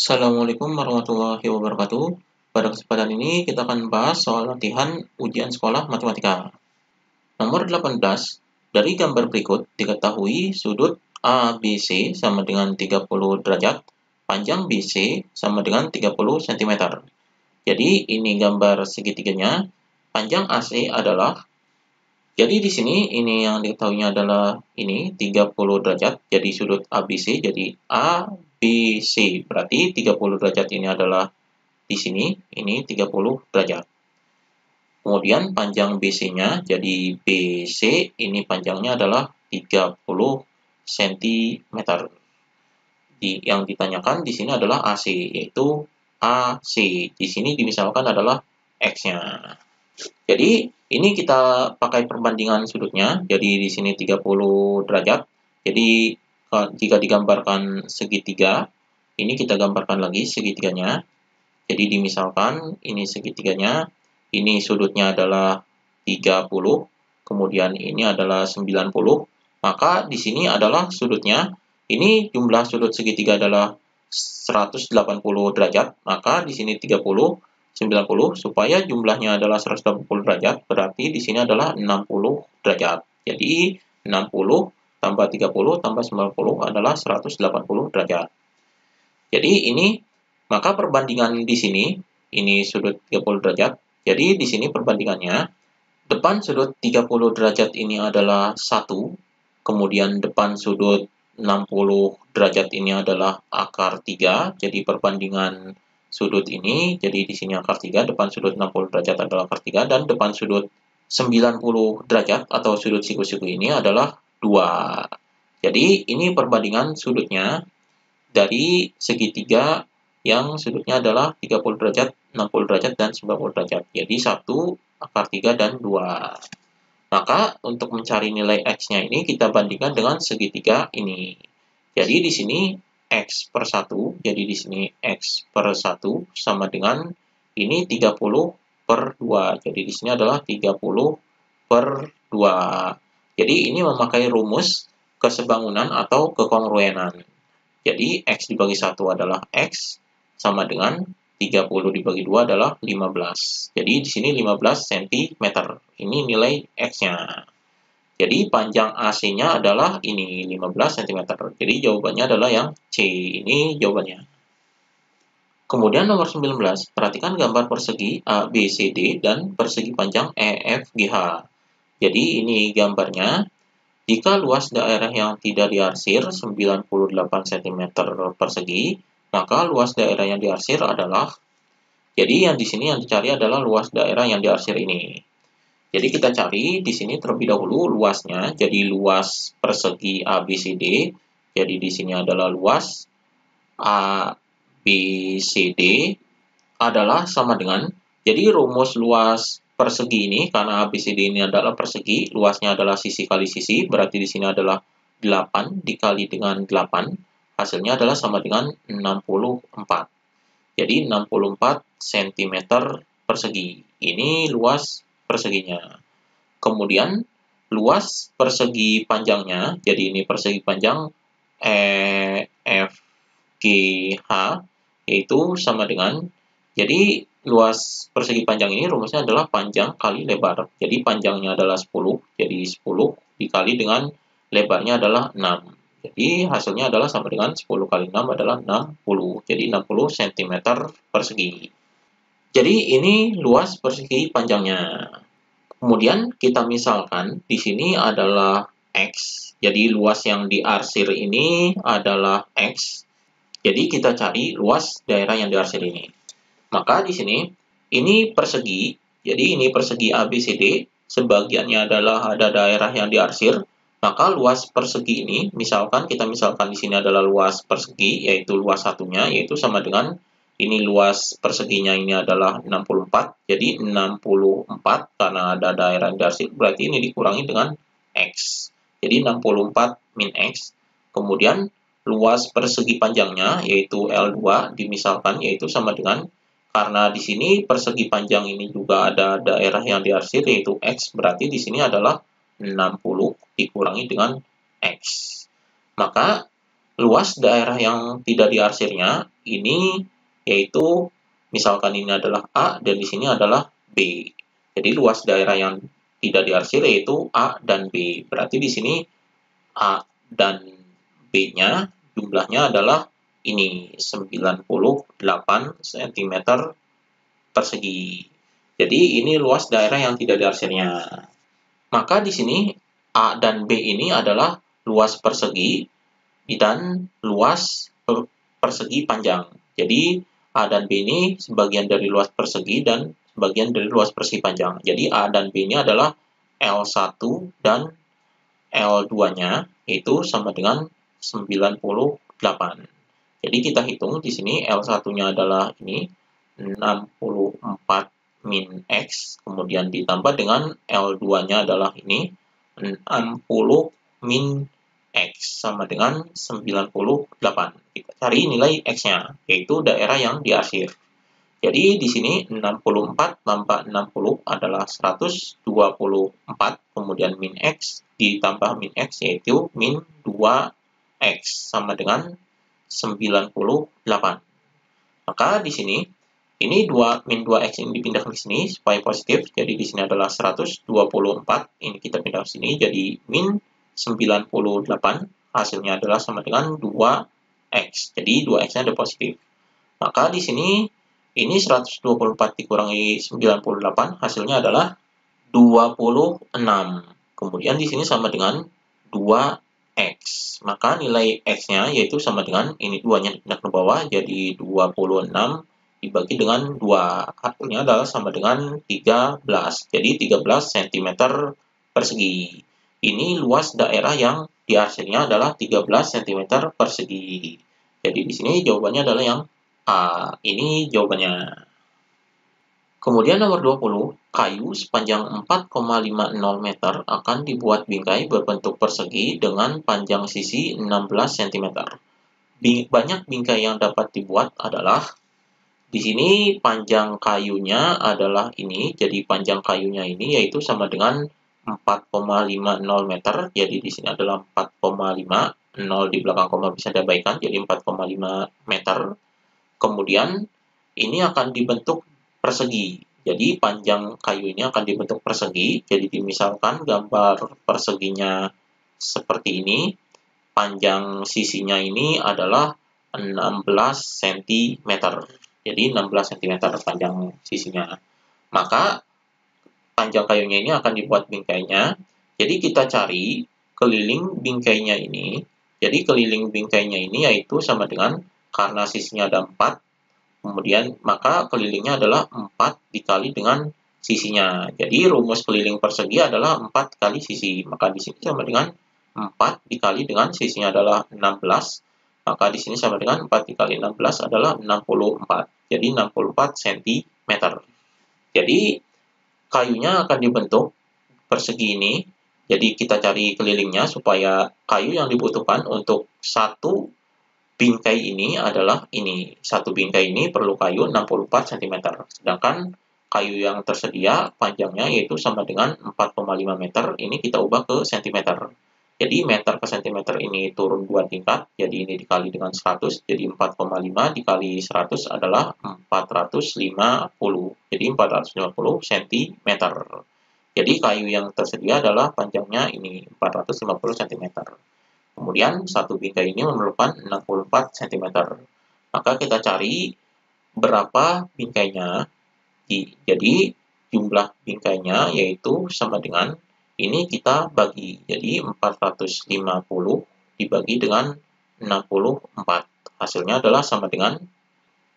Assalamualaikum warahmatullahi wabarakatuh. Pada kesempatan ini kita akan bahas soal latihan ujian sekolah matematika. Nomor 18. Dari gambar berikut diketahui sudut ABC sama dengan 30 derajat, panjang BC sama dengan 30 cm. Jadi ini gambar segitiganya, panjang AC adalah, jadi di sini ini yang diketahuinya adalah ini 30 derajat, jadi sudut ABC, jadi ABC berarti 30 derajat ini adalah di sini, ini 30 derajat. Kemudian panjang BC-nya, jadi BC ini panjangnya adalah 30 cm. Yang ditanyakan di sini adalah AC, yaitu AC. Di sini dimisalkan adalah X-nya. Jadi ini kita pakai perbandingan sudutnya. Jadi di sini 30 derajat. Jadi jika digambarkan segitiga, ini kita gambarkan lagi segitiganya. Jadi dimisalkan ini segitiganya, ini sudutnya adalah 30, kemudian ini adalah 90. Maka di sini adalah sudutnya, ini jumlah sudut segitiga adalah 180 derajat, maka di sini 30, 90, supaya jumlahnya adalah 180 derajat, berarti di sini adalah 60 derajat. Jadi 60 tambah 30 tambah 90 adalah 180 derajat. Jadi ini, maka perbandingan di sini, ini sudut 30 derajat, jadi di sini perbandingannya, depan sudut 30 derajat ini adalah 1, kemudian depan sudut 60 derajat ini adalah akar 3, jadi perbandingan sudut ini, jadi di sini akar 3, depan sudut 60 derajat adalah akar 3, dan depan sudut 90 derajat atau sudut siku-siku ini adalah 2. Jadi ini perbandingan sudutnya dari segitiga yang sudutnya adalah 30 derajat, 60 derajat, dan 90 derajat. Jadi 1, akar 3, dan 2. Maka untuk mencari nilai X-nya ini kita bandingkan dengan segitiga ini. Jadi di sini X per 1, jadi di sini X per 1 sama dengan ini 30 per 2. Jadi di sini adalah 30 per 2. Jadi ini memakai rumus kesebangunan atau kekongruenan. Jadi X dibagi 1 adalah X sama dengan 30 dibagi 2 adalah 15. Jadi di sini 15 cm. Ini nilai X-nya. Jadi panjang AC-nya adalah ini 15 cm. Jadi jawabannya adalah yang C. Ini jawabannya. Kemudian nomor 19, perhatikan gambar persegi ABCD dan persegi panjang EFGH. Jadi ini gambarnya. Jika luas daerah yang tidak diarsir 98 cm persegi, maka luas daerah yang diarsir adalah, jadi yang di sini yang dicari adalah luas daerah yang diarsir ini. Jadi kita cari di sini terlebih dahulu luasnya, jadi luas persegi ABCD, jadi di sini adalah luas ABCD adalah sama dengan, jadi rumus luas persegi ini, karena ABCD ini adalah persegi, luasnya adalah sisi kali sisi, berarti di sini adalah 8 dikali dengan 8, hasilnya adalah sama dengan 64. Jadi 64 cm persegi. Ini luas perseginya. Kemudian luas persegi panjangnya, jadi ini persegi panjang EFGH, yaitu sama dengan, jadi luas persegi panjang ini rumusnya adalah panjang kali lebar. Jadi panjangnya adalah 10, jadi 10 dikali dengan lebarnya adalah 6. Jadi hasilnya adalah sama dengan 10 kali 6 adalah 60. Jadi 60 cm persegi. Jadi ini luas persegi panjangnya. Kemudian kita misalkan di sini adalah X. Jadi luas yang diarsir ini adalah X. Jadi kita cari luas daerah yang diarsir ini. Maka di sini, ini persegi, jadi ini persegi ABCD, sebagiannya adalah ada daerah yang diarsir, maka luas persegi ini, kita misalkan di sini adalah luas persegi, yaitu luas satunya, yaitu sama dengan, ini luas perseginya ini adalah 64, jadi 64, karena ada daerah yang diarsir, berarti ini dikurangi dengan X. Jadi 64 min X, kemudian luas persegi panjangnya, yaitu L2, dimisalkan, yaitu sama dengan, karena di sini persegi panjang ini juga ada daerah yang diarsir yaitu X, berarti di sini adalah 60 dikurangi dengan X. Maka luas daerah yang tidak diarsirnya ini yaitu misalkan ini adalah A dan di sini adalah B. Jadi luas daerah yang tidak diarsir yaitu A dan B. Berarti di sini A dan B-nya jumlahnya adalah ini 98 cm persegi. Jadi ini luas daerah yang tidak diarsirnya. Maka di sini A dan B ini adalah luas persegi dan luas persegi panjang. Jadi A dan B ini sebagian dari luas persegi dan sebagian dari luas persegi panjang. Jadi A dan B ini adalah L1 dan L2-nya yaitu sama dengan 98. Jadi kita hitung di sini L1-nya adalah ini 64 min X, kemudian ditambah dengan L2-nya adalah ini 60 min X sama dengan 98. Kita cari nilai X-nya, yaitu daerah yang diarsir. Jadi di sini 64 tambah 60 adalah 124, kemudian min X ditambah min X yaitu min 2X sama dengan 98. Maka di sini ini min 2X ini dipindahkan ke sini supaya positif. Jadi di sini adalah 124, ini kita pindah ke sini jadi min 98, hasilnya adalah sama dengan 2X. Jadi 2X-nya ada positif. Maka di sini ini 124 dikurangi 98 hasilnya adalah 26. Kemudian di sini sama dengan 2X. Maka nilai X-nya yaitu sama dengan ini 2-nya dipindah ke bawah jadi 26 dibagi dengan 2. Hasilnya adalah sama dengan 13. Jadi 13 cm persegi. Ini luas daerah yang diarsirnya adalah 13 cm persegi. Jadi di sini jawabannya adalah yang A. Ini jawabannya. Kemudian nomor 20, kayu sepanjang 4,50 meter akan dibuat bingkai berbentuk persegi dengan panjang sisi 16 cm. Banyak bingkai yang dapat dibuat adalah di sini panjang kayunya adalah ini, jadi panjang kayunya ini yaitu sama dengan 4,50 meter. Jadi di sini adalah 4,5, 0 di belakang koma bisa diabaikan, jadi 4,5 meter. Kemudian ini akan dibentuk persegi. Jadi panjang kayu ini akan dibentuk persegi. Jadi misalkan gambar perseginya seperti ini. Panjang sisinya ini adalah 16 cm. Jadi 16 cm panjang sisinya. Maka panjang kayunya ini akan dibuat bingkainya. Jadi kita cari keliling bingkainya ini. Jadi keliling bingkainya ini yaitu sama dengan karena sisinya ada 4, kemudian maka kelilingnya adalah 4 dikali dengan sisinya. Jadi rumus keliling persegi adalah 4 kali sisi. Maka di sini sama dengan 4 dikali dengan sisinya adalah 16. Maka di sini sama dengan 4 dikali 16 adalah 64. Jadi 64 cm. Jadi kayunya akan dibentuk persegi ini. Jadi kita cari kelilingnya supaya kayu yang dibutuhkan untuk satu bingkai ini adalah ini. Satu bingkai ini perlu kayu 64 cm. Sedangkan kayu yang tersedia panjangnya yaitu sama dengan 4,5 meter. Ini kita ubah ke cm. Jadi meter ke cm ini turun 2 tingkat. Jadi ini dikali dengan 100. Jadi 4,5 dikali 100 adalah 450. Jadi 450 cm. Jadi kayu yang tersedia adalah panjangnya ini 450 cm. Kemudian satu bingkai ini memerlukan 64 cm. Maka kita cari berapa bingkainya. Jadi jumlah bingkainya yaitu sama dengan ini kita bagi. Jadi 450 dibagi dengan 64. Hasilnya adalah sama dengan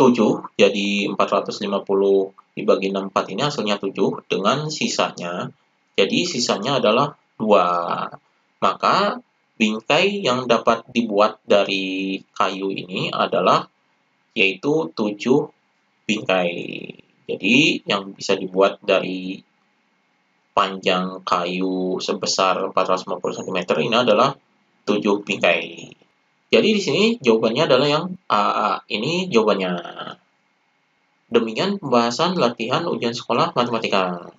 7. Jadi 450 dibagi 64 ini hasilnya 7 dengan sisanya. Jadi sisanya adalah 2. Maka bingkai yang dapat dibuat dari kayu ini adalah yaitu 7 bingkai. Jadi yang bisa dibuat dari panjang kayu sebesar 450 cm ini adalah 7 bingkai. Jadi di sini jawabannya adalah yang A. Ini jawabannya. Demikian pembahasan latihan ujian sekolah matematika.